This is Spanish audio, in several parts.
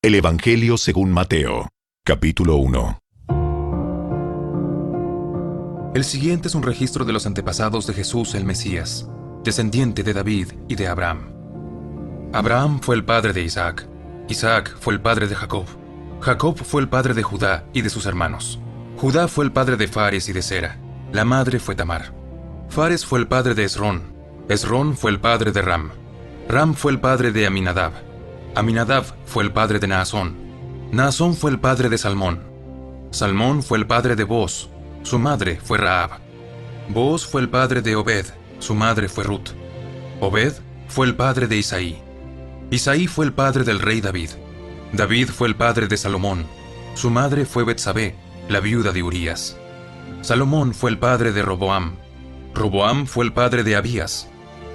El Evangelio según Mateo, capítulo 1. El siguiente es un registro de los antepasados de Jesús el Mesías, descendiente de David y de Abraham. Abraham fue el padre de Isaac, Isaac fue el padre de Jacob, Jacob fue el padre de Judá y de sus hermanos. Judá fue el padre de Fares y de Zera, la madre fue Tamar. Fares fue el padre de Esrón, Esrón fue el padre de Ram, Ram fue el padre de Aminadab, Aminadab fue el padre de Naasón, Naasón fue el padre de Salmón, Salmón fue el padre de Booz, su madre fue Rahab. Booz fue el padre de Obed, su madre fue Ruth. Obed fue el padre de Isaí. Isaí fue el padre del rey David. David fue el padre de Salomón, su madre fue Betsabé, la viuda de Urías. Salomón fue el padre de Roboam. Roboam fue el padre de Abías.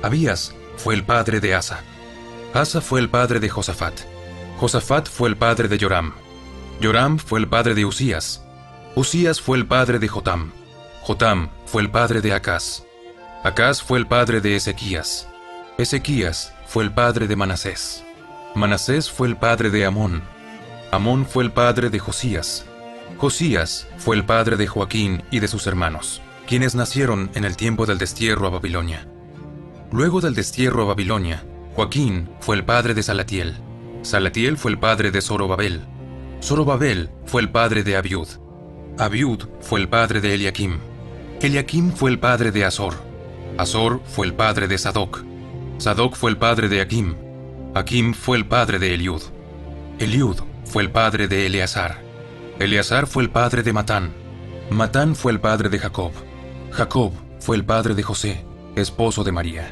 Abías fue el padre de Asa. Asa fue el padre de Josafat. Josafat fue el padre de Joram. Joram fue el padre de Usías. Usías fue el padre de Jotam. Jotam fue el padre de Acaz. Acaz fue el padre de Ezequías. Ezequías fue el padre de Manasés. Manasés fue el padre de Amón. Amón fue el padre de Josías. Josías fue el padre de Joaquín y de sus hermanos, quienes nacieron en el tiempo del destierro a Babilonia. Luego del destierro a Babilonia, Joaquín fue el padre de Salatiel. Salatiel fue el padre de Zorobabel. Zorobabel fue el padre de Abiud. Abiud fue el padre de Eliakim. Eliakim fue el padre de Azor. Azor fue el padre de Sadoc. Sadoc fue el padre de Akim. Akim fue el padre de Eliud. Eliud fue el padre de Eleazar. Eleazar fue el padre de Matán. Matán fue el padre de Jacob. Jacob fue el padre de José, esposo de María.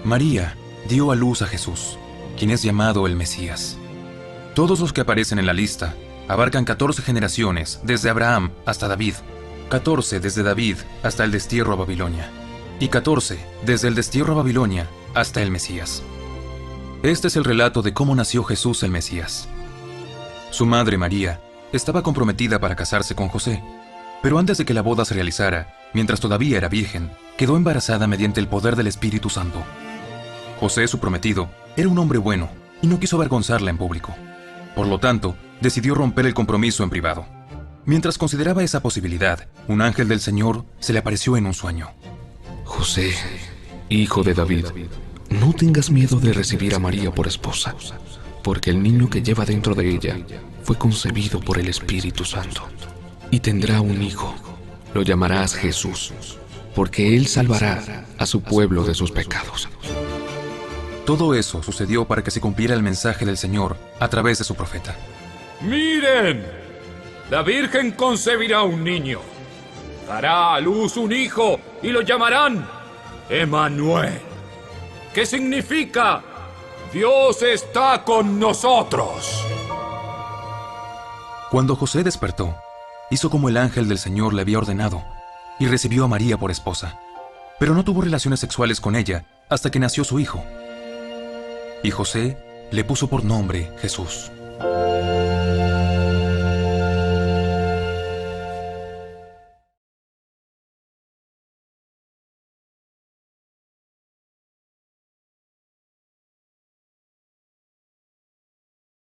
María dio a luz a Jesús, quien es llamado el Mesías. Todos los que aparecen en la lista abarcan 14 generaciones desde Abraham hasta David, 14 desde David hasta el destierro a Babilonia, y 14 desde el destierro a Babilonia hasta el Mesías. Este es el relato de cómo nació Jesús el Mesías. Su madre María estaba comprometida para casarse con José, pero antes de que la boda se realizara, mientras todavía era virgen, quedó embarazada mediante el poder del Espíritu Santo. José, su prometido, era un hombre bueno y no quiso avergonzarla en público. Por lo tanto, decidió romper el compromiso en privado. Mientras consideraba esa posibilidad, un ángel del Señor se le apareció en un sueño. José, hijo de David, no tengas miedo de recibir a María por esposa, porque el niño que lleva dentro de ella fue concebido por el Espíritu Santo. Y tendrá un hijo, lo llamarás Jesús, porque él salvará a su pueblo de sus pecados. Todo eso sucedió para que se cumpliera el mensaje del Señor a través de su profeta. ¡Miren! La Virgen concebirá un niño, dará a luz un hijo y lo llamarán Emmanuel, que significa Dios está con nosotros. Cuando José despertó, hizo como el ángel del Señor le había ordenado y recibió a María por esposa, pero no tuvo relaciones sexuales con ella hasta que nació su hijo. Y José le puso por nombre Jesús.